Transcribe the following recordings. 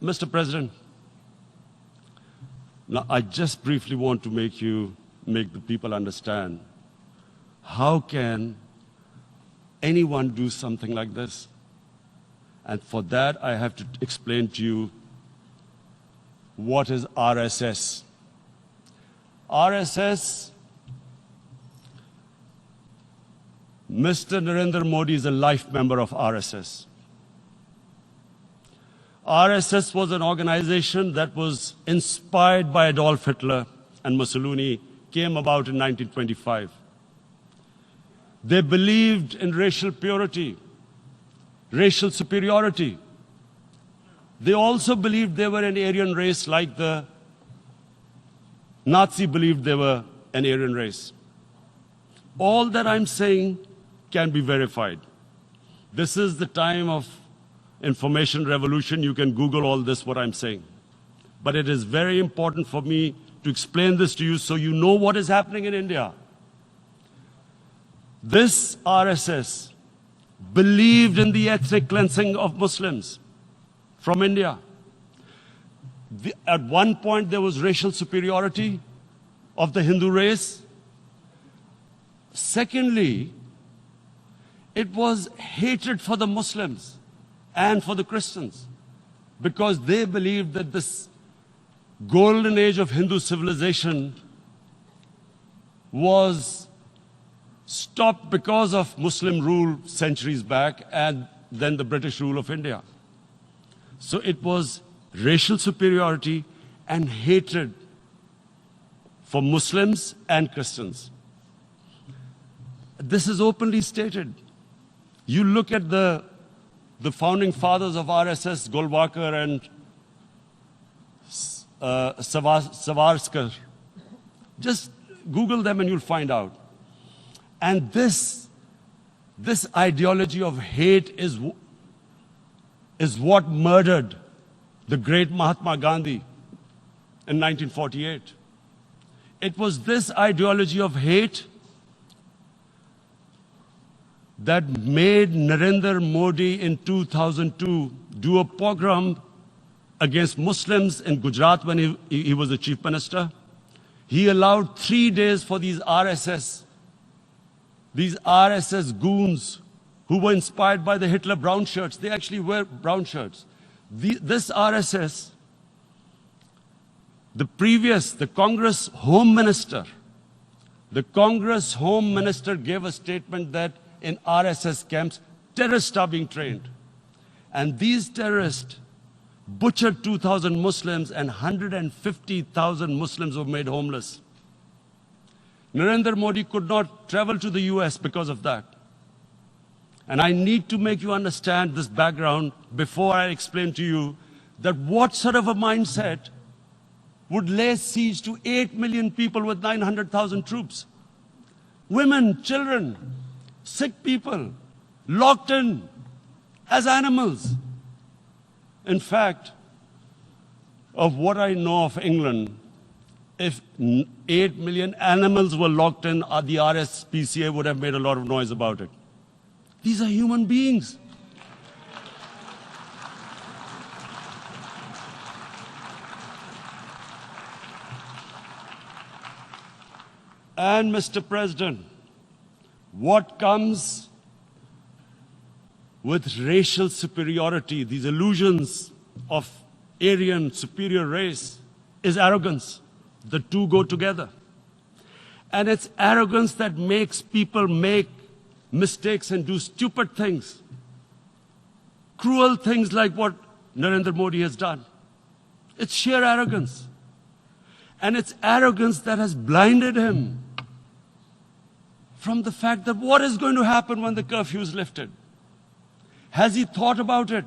Mr. President, now I just briefly want to make the people understand how can anyone do something like this? And for that, I have to explain to you what is RSS. RSS, Mr. Narendra Modi is a life member of RSS. RSS was an organization that was inspired by Adolf Hitler and Mussolini, came about in 1925. They believed in racial purity, racial superiority. They also believed they were an Aryan race like the Nazi believed they were an Aryan race. All that I'm saying can be verified. This is the time of information revolution. You can Google all this, what I'm saying. But it is very important for me to explain this to you so you know what is happening in India. This RSS believed in the ethnic cleansing of Muslims from India. At one point, there was racial superiority of the Hindu race. Secondly, it was hatred for the Muslims and for the Christians, because they believed that this golden age of Hindu civilization was stopped because of Muslim rule centuries back and then the British rule of India. So it was racial superiority and hatred for Muslims and Christians. This is openly stated. You look at the founding fathers of RSS, Golwalkar and Savarkar. Just Google them and you'll find out. And this ideology of hate is what murdered the great Mahatma Gandhi in 1948. It was this ideology of hate that made Narendra Modi in 2002 do a pogrom against Muslims in Gujarat when he was the chief minister. He allowed 3 days for these RSS goons who were inspired by the Hitler brown shirts. They actually wear brown shirts. This RSS, the Congress Home Minister gave a statement that in RSS camps, terrorists are being trained. And these terrorists butchered 2,000 Muslims and 150,000 Muslims were made homeless. Narendra Modi could not travel to the US because of that. And I need to make you understand this background before I explain to you that what sort of a mindset would lay siege to 8 million people with 900,000 troops. Women, children, sick people, locked in as animals. In fact, of what I know of England, if 8 million animals were locked in, the RSPCA would have made a lot of noise about it. These are human beings. And Mr. President, what comes with racial superiority, these illusions of Aryan superior race, is arrogance. The two go together. And it's arrogance that makes people make mistakes and do stupid things. Cruel things like what Narendra Modi has done. It's sheer arrogance. And it's arrogance that has blinded him from the fact that what is going to happen when the curfew is lifted? Has he thought about it?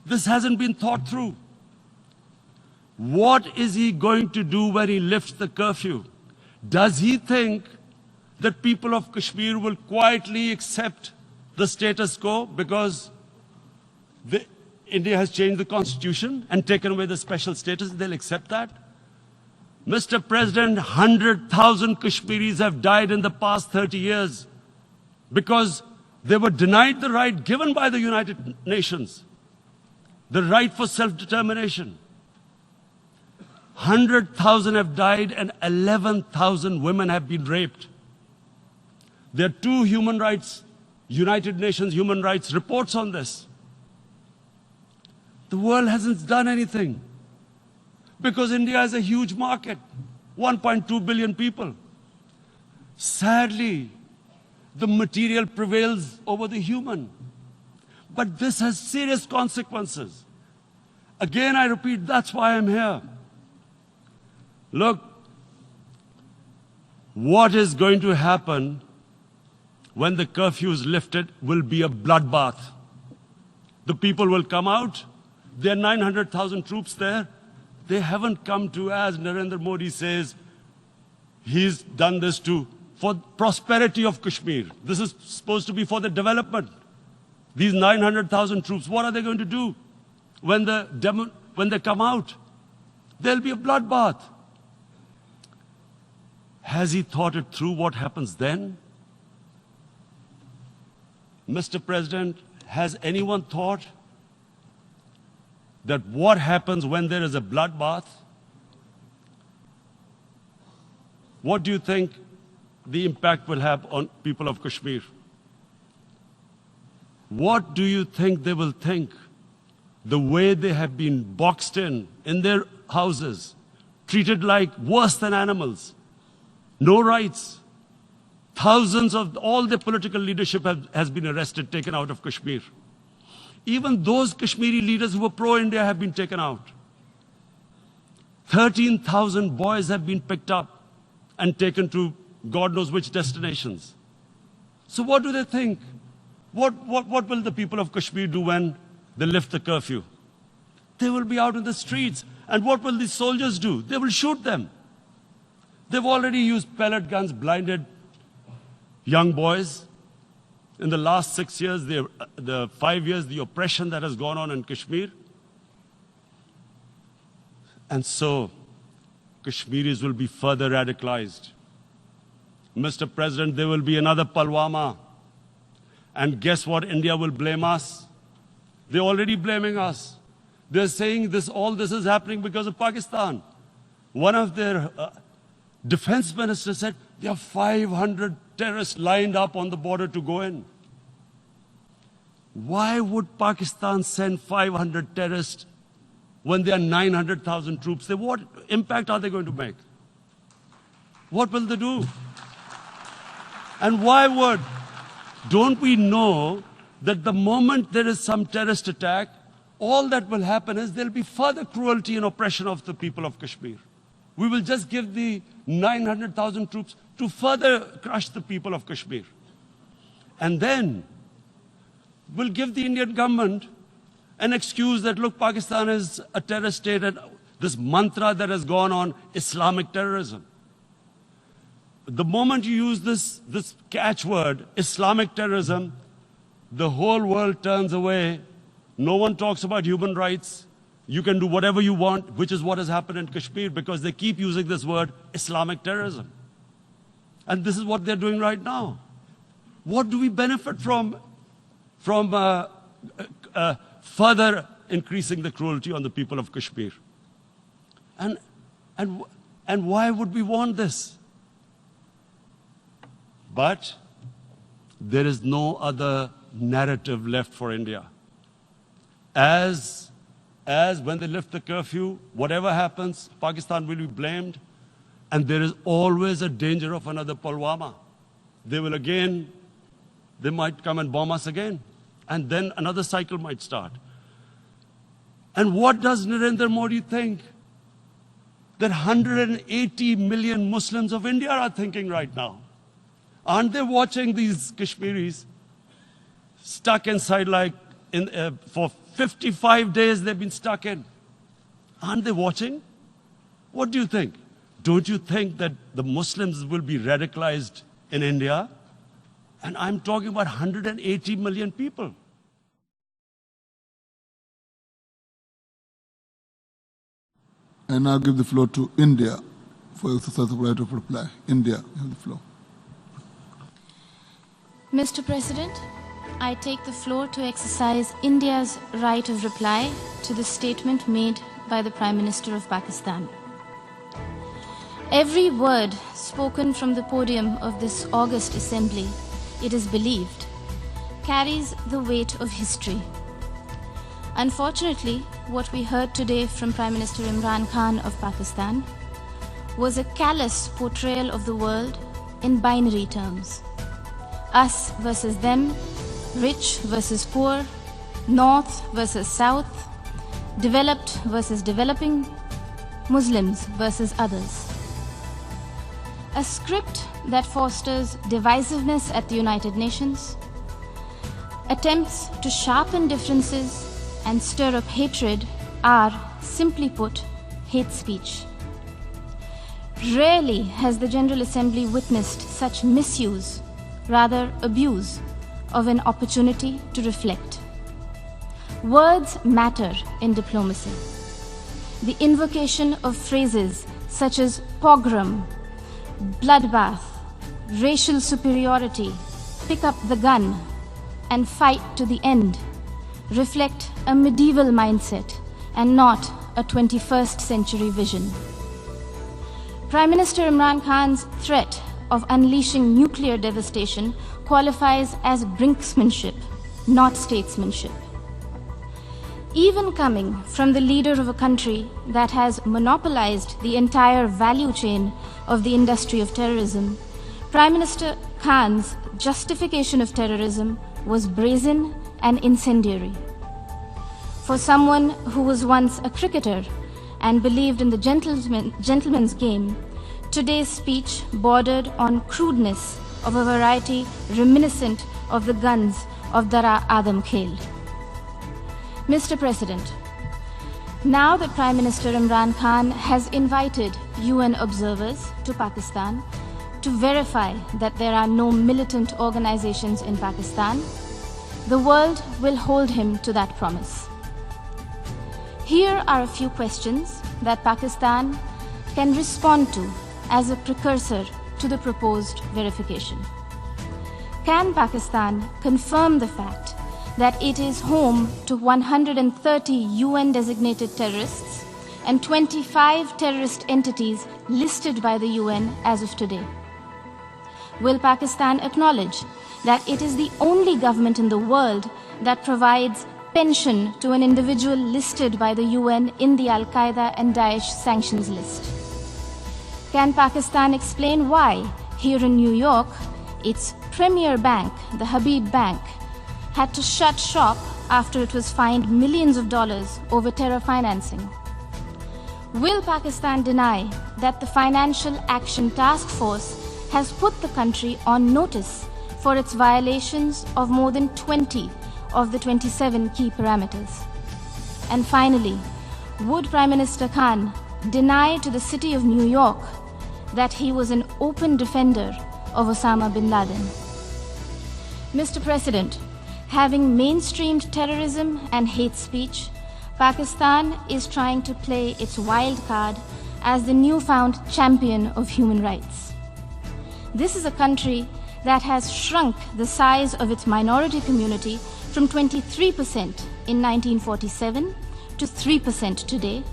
This hasn't been thought through. What is he going to do when he lifts the curfew? Does he think that people of Kashmir will quietly accept the status quo because India has changed the constitution and taken away the special status? They'll accept that? Mr. President, 100,000 Kashmiris have died in the past 30 years because they were denied the right given by the United Nations. the right for self-determination. 100,000 have died and 11,000 women have been raped. There are two human rights, United Nations human rights reports on this. The world hasn't done anything because India is a huge market, 1.2 billion people. Sadly, the material prevails over the human. But this has serious consequences. Again, I repeat, that's why I'm here. Look, what is going to happen when the curfew is lifted will be a bloodbath. The people will come out. There are 900,000 troops there. They haven't come to, as Narendra Modi says, he's done this for prosperity of Kashmir. This is supposed to be for the development. These 900,000 troops, what are they going to do when they come out? There'll be a bloodbath. Has he thought it through what happens then? Mr. President, has anyone thought that what happens when there is a bloodbath? What do you think the impact will have on people of Kashmir? What do you think they will think? The way they have been boxed in their houses, treated like worse than animals, no rights. Thousands of all the political leadership has been arrested, taken out of Kashmir. Even those Kashmiri leaders who were pro-India have been taken out. 13,000 boys have been picked up and taken to God knows which destinations. So what do they think? What will the people of Kashmir do when they lift the curfew? They will be out in the streets. And what will these soldiers do? They will shoot them. They've already used pellet guns, blinded young boys. In the last 6 years, the 5 years, the oppression that has gone on in Kashmir. And so, Kashmiris will be further radicalized. Mr. President, there will be another Pulwama. And guess what? India will blame us. They're already blaming us. They're saying all this is happening because of Pakistan. One of their defense ministers said, there are 500 terrorists lined up on the border to go in. Why would Pakistan send 500 terrorists when there are 900,000 troops? What impact are they going to make? What will they do? And why would? Don't we know that the moment there is some terrorist attack, all that will happen is there'll be further cruelty and oppression of the people of Kashmir. We will just give the 900,000 troops to further crush the people of Kashmir. And then we'll give the Indian government an excuse that, look, Pakistan is a terrorist state, and this mantra that has gone on, Islamic terrorism. The moment you use this catchword, Islamic terrorism, the whole world turns away. No one talks about human rights. You can do whatever you want, which is what has happened in Kashmir, because they keep using this word, Islamic terrorism. And this is what they're doing right now. What do we benefit from further increasing the cruelty on the people of Kashmir? And why would we want this? But there is no other narrative left for India. As when they lift the curfew, whatever happens, Pakistan will be blamed, and there is always a danger of another Pulwama. They might come and bomb us again, and then another cycle might start. And what does Narendra Modi think? That 180 million Muslims of India are thinking right now. Aren't they watching these Kashmiris stuck inside for 55 days they've been stuck in? Aren't they watching? What do you think? Don't you think that the Muslims will be radicalized in India? And I'm talking about 180 million people. I now give the floor to India for exercise of right of reply. India, you have the floor. Mr. President, I take the floor to exercise India's right of reply to the statement made by the Prime Minister of Pakistan. Every word spoken from the podium of this august assembly, it is believed, carries the weight of history. Unfortunately, what we heard today from Prime Minister Imran Khan of Pakistan was a callous portrayal of the world in binary terms. Us versus them, rich versus poor, north versus south, developed versus developing, Muslims versus others. A script that fosters divisiveness at the United Nations, attempts to sharpen differences and stir up hatred are, simply put, hate speech. Rarely has the General Assembly witnessed such misuse, rather abuse, of an opportunity to reflect. Words matter in diplomacy. The invocation of phrases such as pogrom, bloodbath, racial superiority, pick up the gun, and fight to the end reflect a medieval mindset and not a 21st century vision. Prime Minister Imran Khan's threat of unleashing nuclear devastation qualifies as brinksmanship, not statesmanship. Even coming from the leader of a country that has monopolized the entire value chain of the industry of terrorism, Prime Minister Khan's justification of terrorism was brazen and incendiary. For someone who was once a cricketer and believed in the gentleman's game, today's speech bordered on crudeness of a variety reminiscent of the guns of Dara Adam Khel. Mr. President, now that Prime Minister Imran Khan has invited UN observers to Pakistan to verify that there are no militant organizations in Pakistan, the world will hold him to that promise. Here are a few questions that Pakistan can respond to as a precursor to the proposed verification. Can Pakistan confirm the fact that it is home to 130 UN-designated terrorists and 25 terrorist entities listed by the UN as of today? Will Pakistan acknowledge that it is the only government in the world that provides pension to an individual listed by the UN in the Al-Qaeda and Daesh sanctions list? Can Pakistan explain why, here in New York, its premier bank, the Habib Bank, had to shut shop after it was fined millions of dollars over terror financing? Will Pakistan deny that the Financial Action Task Force has put the country on notice for its violations of more than 20 of the 27 key parameters? And finally, would Prime Minister Khan deny to the city of New York that he was an open defender of Osama bin Laden? Mr. President, having mainstreamed terrorism and hate speech, Pakistan is trying to play its wild card as the newfound champion of human rights. This is a country that has shrunk the size of its minority community from 23% in 1947 to 3% today,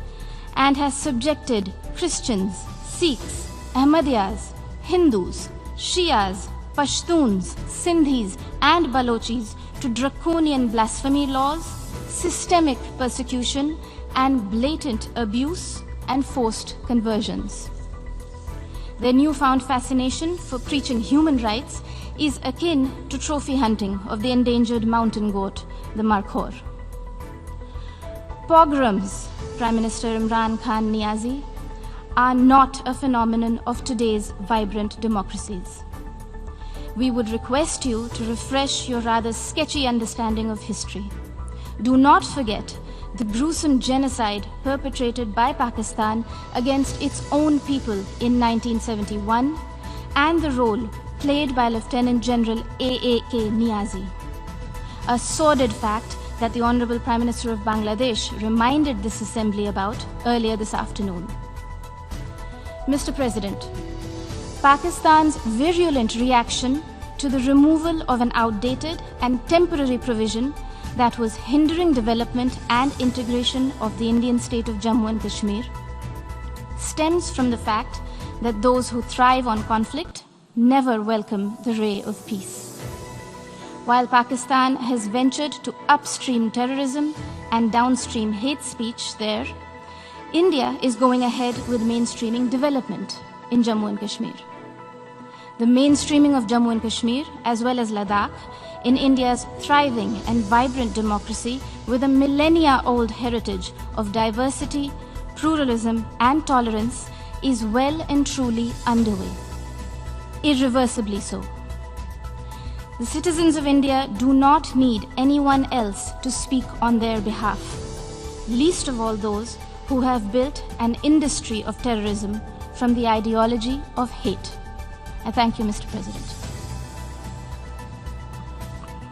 and has subjected Christians, Sikhs, Ahmadiyyas, Hindus, Shias, Pashtuns, Sindhis, and Balochis to draconian blasphemy laws, systemic persecution, and blatant abuse and forced conversions. Their newfound fascination for preaching human rights is akin to trophy hunting of the endangered mountain goat, the markhor. Pogroms, Prime Minister Imran Khan Niazi, are not a phenomenon of today's vibrant democracies. We would request you to refresh your rather sketchy understanding of history. Do not forget the gruesome genocide perpetrated by Pakistan against its own people in 1971 and the role played by Lieutenant General A.A.K. Niazi. A sordid fact that the Honorable Prime Minister of Bangladesh reminded this assembly about earlier this afternoon. Mr. President, Pakistan's virulent reaction to the removal of an outdated and temporary provision that was hindering development and integration of the Indian state of Jammu and Kashmir stems from the fact that those who thrive on conflict never welcome the ray of peace. While Pakistan has ventured to upstream terrorism and downstream hate speech there, India is going ahead with mainstreaming development in Jammu and Kashmir. The mainstreaming of Jammu and Kashmir, as well as Ladakh, in India's thriving and vibrant democracy with a millennia-old heritage of diversity, pluralism, and tolerance, is well and truly underway. Irreversibly so. The citizens of India do not need anyone else to speak on their behalf, least of all those who have built an industry of terrorism from the ideology of hate. I thank you, Mr. President.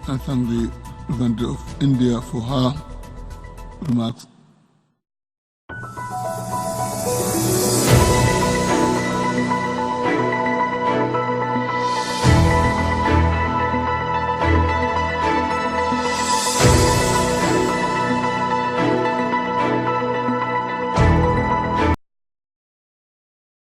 I thank the President of India for her remarks.